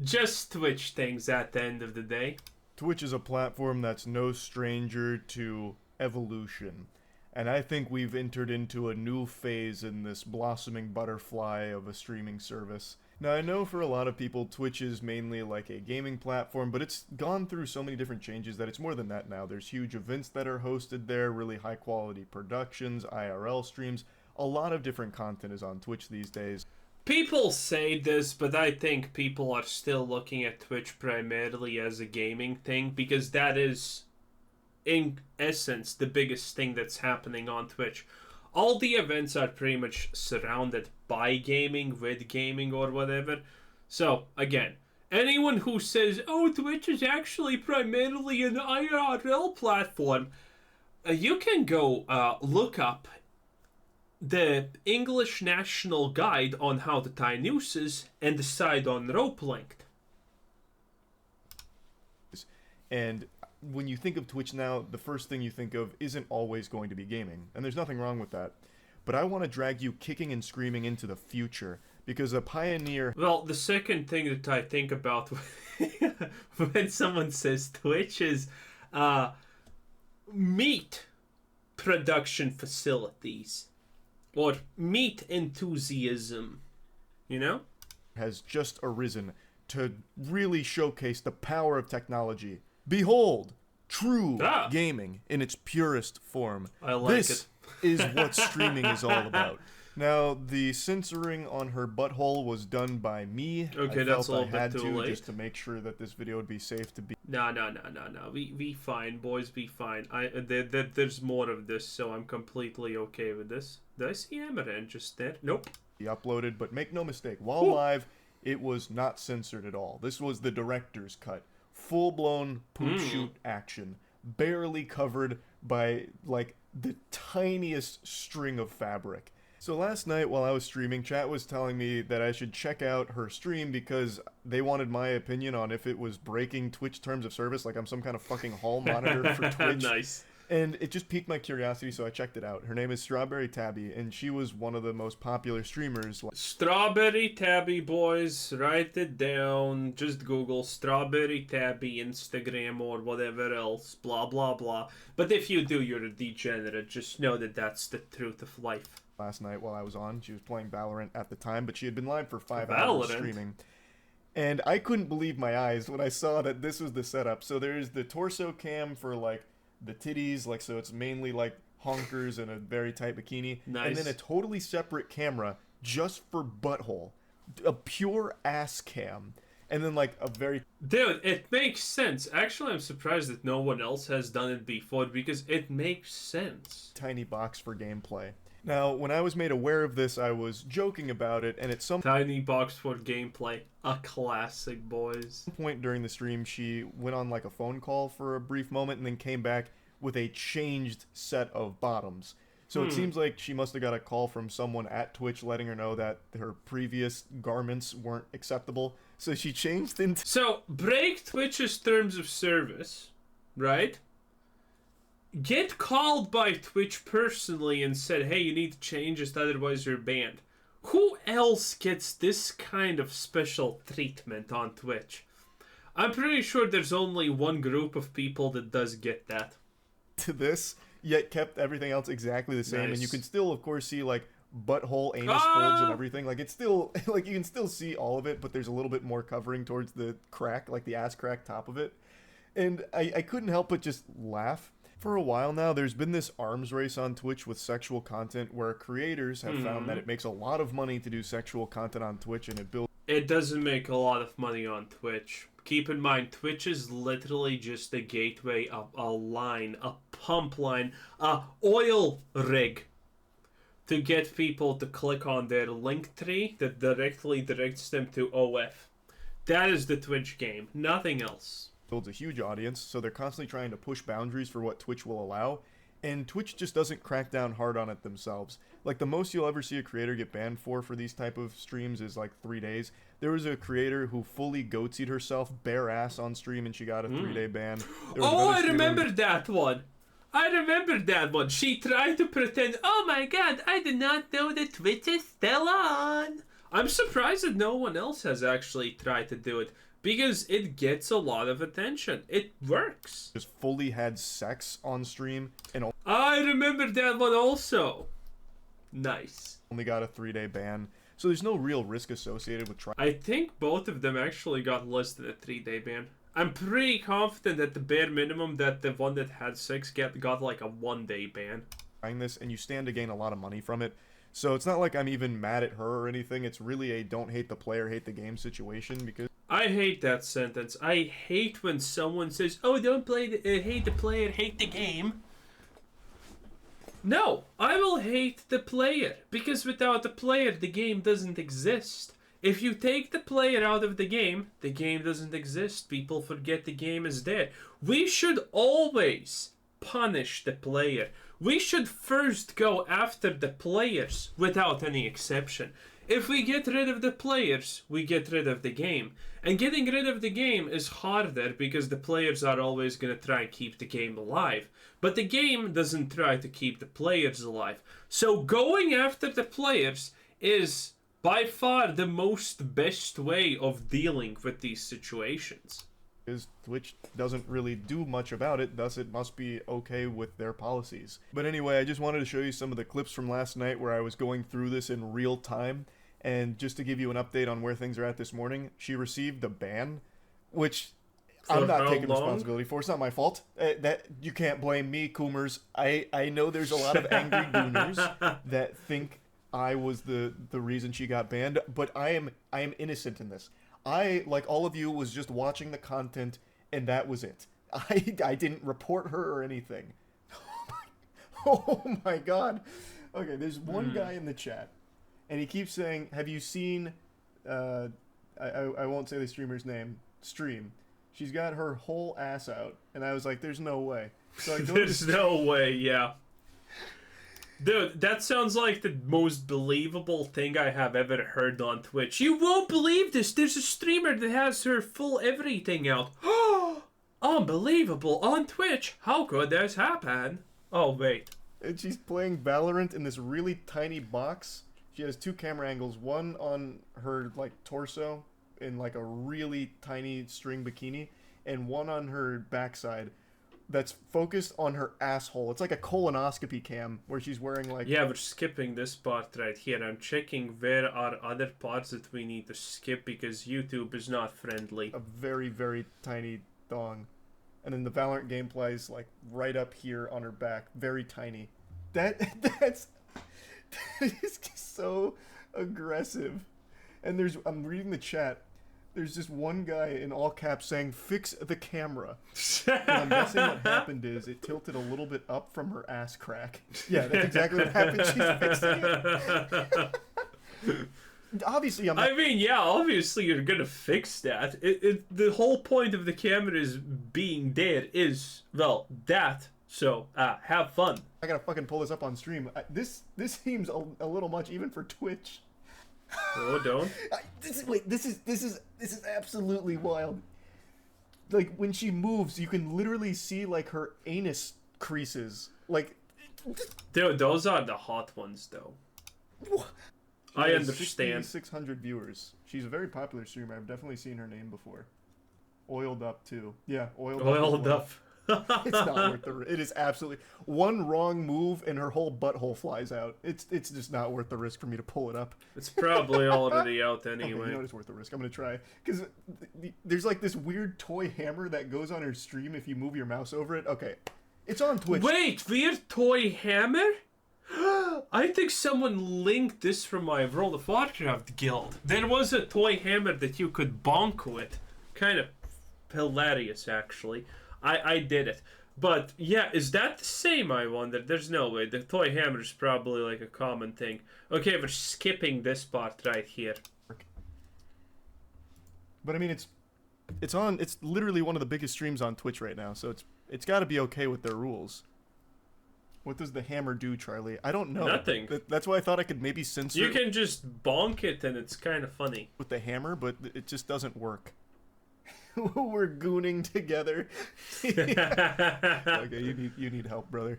Just Twitch things at the end of the day. Twitch is a platform that's no stranger to evolution. And I think we've entered into a new phase in this blossoming butterfly of a streaming service. Now, I know for a lot of people, Twitch is mainly like a gaming platform, but it's gone through so many different changes that it's more than that now. There's huge events that are hosted there, really high quality productions, IRL streams. A lot of different content is on Twitch these days. People say this, but I think people are still looking at Twitch primarily as a gaming thing, because that is, in essence, the biggest thing that's happening on Twitch. All the events are pretty much surrounded by gaming, with gaming, or whatever. So, again, anyone who says, oh, Twitch is actually primarily an IRL platform, you can go look up the English National Guide on how to tie nooses and decide on rope length. And when you think of Twitch now, the first thing you think of isn't always going to be gaming, and there's nothing wrong with that. But I want to drag you kicking and screaming into the future, because a pioneer... Well, the second thing that I think about when someone says Twitch is meat production facilities. Or meat enthusiasm, you know? has just arisen to really showcase the power of technology. Behold, true gaming in its purest form. I like this is what streaming is all about. Now, the censoring on her butthole was done by me. Okay, I that's felt a little I had bit too to late. just to make sure that this video would be safe to be. No. We fine, boys. Be fine. There's more of this, so I'm completely okay with this. Did I see Amaranth just there? Nope. Uploaded, but make no mistake, while live, it was not censored at all. This was the director's cut. Full-blown poop shoot action. Barely covered by, like, the tiniest string of fabric. So last night while I was streaming, chat was telling me that I should check out her stream because they wanted my opinion on if it was breaking Twitch terms of service, like I'm some kind of fucking hall monitor for Twitch. Nice. And it just piqued my curiosity, so I checked it out. Her name is Strawberry Tabby, and she was one of the most popular streamers. Strawberry Tabby, boys. Write it down. Just Google Strawberry Tabby, Instagram, or whatever else. Blah, blah, blah. But if you do, you're a degenerate. Just know that that's the truth of life. Last night while I was on, she was playing Valorant at the time, but she had been live for 5 hours streaming. And I couldn't believe my eyes when I saw that this was the setup. So there's the torso cam for, like, the titties, like, so it's mainly like honkers and a very tight bikini. Nice. And then a totally separate camera just for butthole. A pure ass cam. And then like a very... Dude, it makes sense. Actually, I'm surprised that no one else has done it before because it makes sense. Tiny box for gameplay. Now, when I was made aware of this, I was joking about it, and at some Tiny box for gameplay. A classic, boys. point during the stream, she went on like a phone call for a brief moment and then came back with a changed set of bottoms. So it seems like she must have got a call from someone at Twitch letting her know that her previous garments weren't acceptable. So she changed into... So, break Twitch's terms of service, right? Get called by Twitch personally and said, hey, you need to change this, otherwise you're banned. Who else gets this kind of special treatment on Twitch? I'm pretty sure there's only one group of people that does get that. to this, yet kept everything else exactly the same. Nice. And you can still, of course, see, like, butthole, anus folds and everything. Like, it's still, like, you can still see all of it, but there's a little bit more covering towards the crack, like the ass crack top of it. And I couldn't help but just laugh. For a while now, there's been this arms race on Twitch with sexual content where creators have found that it makes a lot of money to do sexual content on Twitch, and it builds... It doesn't make a lot of money on Twitch. Keep in mind, Twitch is literally just a gateway, a line, a pump line, a oil rig to get people to click on their link tree that directly directs them to OF. That is the Twitch game, nothing else. Builds a huge audience, so they're constantly trying to push boundaries for what Twitch will allow, and Twitch just doesn't crack down hard on it themselves. Like, the most you'll ever see a creator get banned for these type of streams is like 3 days. There was a creator who fully goatsied herself bare ass on stream, and she got a 3-day ban. Oh, I remember that one. I remember that one. She tried to pretend, oh my god, I did not know that Twitch is still on. I'm surprised that no one else has actually tried to do it because it gets a lot of attention. It works. Just fully had sex on stream and I remember that one also. Nice. only got a 3-day ban. So there's no real risk associated with trying. I think both of them actually got less than a 3-day ban. I'm pretty confident that the bare minimum that the one that had sex got like a 1-day ban. This, and you stand to gain a lot of money from it. So it's not like I'm even mad at her or anything. It's really a don't hate the player, hate the game situation, because I hate that sentence. I hate when someone says, "Oh, don't hate the player, hate the game." No, I will hate the player because without the player, the game doesn't exist. If you take the player out of the game doesn't exist. People forget the game is there. We should always punish the player. We should first go after the players without any exception. If we get rid of the players, we get rid of the game. And getting rid of the game is harder because the players are always going to try and keep the game alive. But the game doesn't try to keep the players alive. So going after the players is by far the most best way of dealing with these situations. Twitch doesn't really do much about it, thus it must be okay with their policies. But anyway, I just wanted to show you some of the clips from last night where I was going through this in real time, and just to give you an update on where things are at this morning, she received a ban, which I'm not taking responsibility for. It's not my fault. That you can't blame me, Coomers. I know there's a lot of angry gooners that think I was the reason she got banned, but I am innocent in this. I, like all of you, was just watching the content, and that was it. I didn't report her or anything. Oh my god. Okay, there's one guy in the chat, and he keeps saying, have you seen, I won't say the streamer's name, Stream. She's got her whole ass out, and I was like, there's no way. So I go There's no way, yeah. Dude, that sounds like the most believable thing I have ever heard on Twitch. You won't believe this. There's a streamer that has her full everything out. Unbelievable. On Twitch. How could this happen? Oh, wait. And she's playing Valorant in this really tiny box. She has 2 camera angles. One on her, like, torso in, like, a really tiny string bikini. And one on her backside that's focused on her asshole. It's like a colonoscopy cam where she's wearing like... Yeah, we're skipping this part right here. I'm checking where are other parts that we need to skip because YouTube is not friendly. A very, very tiny thong. And then the Valorant gameplay is like right up here on her back. Very tiny. That's just so aggressive. And I'm reading the chat. There's just one guy in all caps saying, "Fix the camera." And I'm guessing what happened is it tilted a little bit up from her ass crack. Yeah, that's exactly what happened. She's fixing it. Obviously, I'm not... I mean, yeah, obviously you're gonna fix that. The whole point of the camera is being there is, well, that. So, have fun. I gotta fucking pull this up on stream. This seems a little much even for Twitch. Oh, don't. This is absolutely wild. Like, when she moves, you can literally see, like, her anus creases. Like... Dude, those are the hot ones, though. I understand. 600 viewers. She's a very popular streamer. I've definitely seen her name before. Oiled up, too. Yeah, oiled up. It's not worth the risk. It is absolutely... One wrong move and her whole butthole flies out. It's just not worth the risk for me to pull it up. It's probably already out anyway. Okay, you know it's worth the risk. I'm going to try. Because there's like this weird toy hammer that goes on her stream if you move your mouse over it. Okay. It's on Twitch. Wait, weird toy hammer? I think someone linked this from my World of Warcraft guild. There was a toy hammer that you could bonk with. Kind of hilarious, actually. I did it. But, yeah, is that the same, I wonder? There's no way. The toy hammer is probably, like, a common thing. Okay, we're skipping this part right here. But, I mean, it's literally one of the biggest streams on Twitch right now, so it's got to be okay with their rules. What does the hammer do, Charlie? I don't know. Nothing. That's why I thought I could maybe censor... You can just bonk it, and it's kind of funny. With the hammer, but it just doesn't work. We're gooning together. Okay, you need help, brother.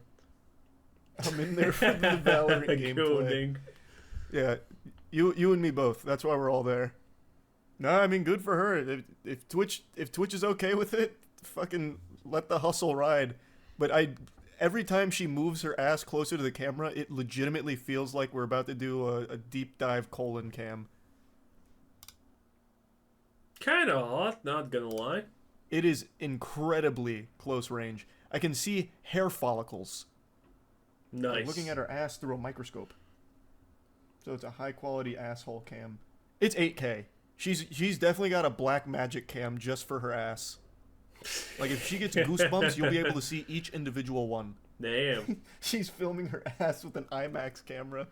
I'm in there for the Valorant gameplay. Yeah, You and me both. That's why we're all there. No, I mean, good for her. If Twitch is okay with it, fucking let the hustle ride. But every time she moves her ass closer to the camera, it legitimately feels like we're about to do a deep dive colon cam. Kind of hot, not gonna lie. It is incredibly close range. I can see hair follicles. Nice. I'm looking at her ass through a microscope. So it's a high quality asshole cam. It's 8K. She's definitely got a black magic cam just for her ass. Like if she gets goosebumps, you'll be able to see each individual one. Damn. She's filming her ass with an IMAX camera.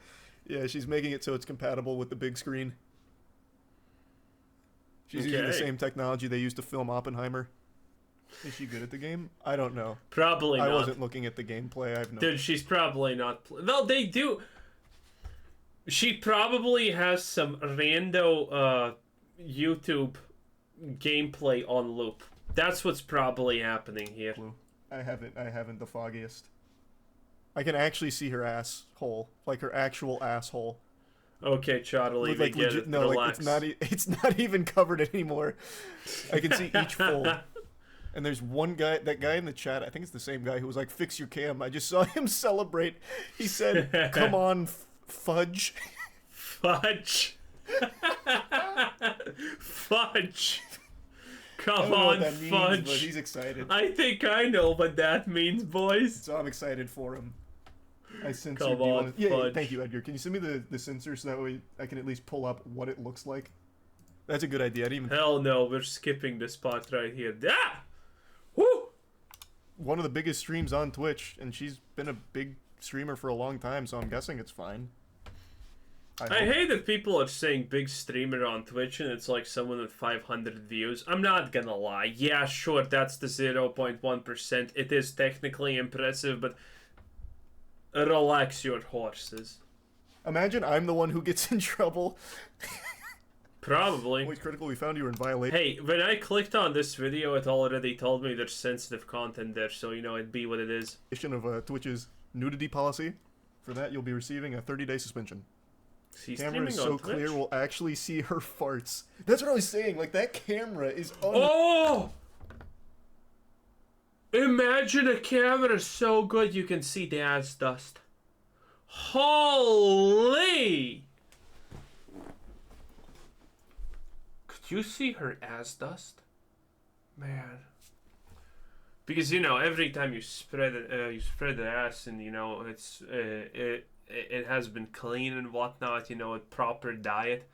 Yeah, she's making it so it's compatible with the big screen. She's using the same technology they used to film Oppenheimer. Is she good at the game? I don't know. Probably not. I wasn't looking at the gameplay. I have no. Dude, she's probably not. Well, they do. She probably has some rando YouTube gameplay on loop. That's what's probably happening here. I haven't the foggiest. I can actually see her asshole, like her actual asshole. Okay, Charlie, like get it. No, relax. like it's not even covered anymore. I can see each fold. And there's one guy, that guy in the chat, I think it's the same guy who was like, "Fix your cam." I just saw him celebrate. He said, "Come on, fudge." Fudge. Fudge. Come I don't know on, what that means, fudge. but he's excited. I think I know what that means, boys. So I'm excited for him. I censor. Come on, yeah, fudge. thank you, Edgar. Can you send me the censor so that way I can at least pull up what it looks like? That's a good idea. I didn't even... Hell no, we're skipping this part right here. Ah! Woo! One of the biggest streams on Twitch, and she's been a big streamer for a long time, so I'm guessing it's fine. I hate that people are saying big streamer on Twitch and it's like someone with 500 views. I'm not gonna lie. Yeah, sure, that's the 0.1%. It is technically impressive, but relax your horses. Imagine I'm the one who gets in trouble. Probably. Wait, Critical, we found you were in violation. Hey, when I clicked on this video, it already told me there's sensitive content there, so, you know, it'd be what it is. Of Twitch's nudity policy. For that, you'll be receiving a 30-day suspension. Camera is so clear, we'll actually see her farts. That's what I was saying. Like, that camera is... Oh! Imagine a camera so good you can see the ass dust. Holy! Could you see her ass dust? Man. Because, you know, every time you spread the ass and, you know, it has been clean and whatnot, you know, a proper diet,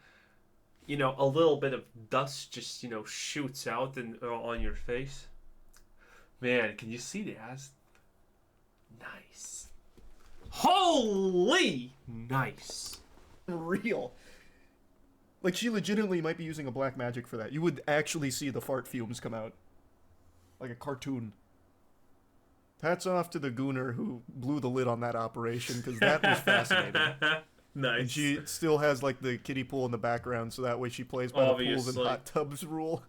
you know, a little bit of dust just, you know, shoots out and on your face. Man, can you see the ass? Nice. Holy nice. Real. Like, she legitimately might be using a black magic for that. You would actually see the fart fumes come out. Like a cartoon. Hats off to the gooner who blew the lid on that operation, because that was fascinating. Nice. And she still has, like, the kiddie pool in the background, so that way she plays by the pools and hot tubs rule.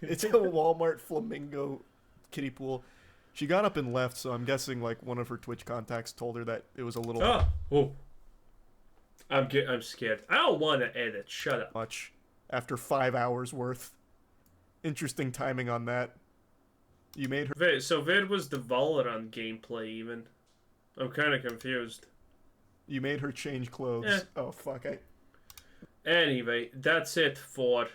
It's a Walmart flamingo kiddie pool. She got up and left, so I'm guessing, like, one of her Twitch contacts told her that it was a little... Oh. I'm scared. I don't want to edit. Shut up. Much. After 5 hours worth. Interesting timing on that. You made her... So where was the Valorant gameplay even? I'm kind of confused. You made her change clothes. Eh. Oh, fuck. Anyway, that's it for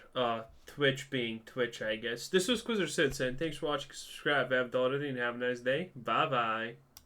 Twitch being Twitch, I guess. This was Quizzer Sid saying thanks for watching, subscribe, have already, and have a nice day. Bye-bye.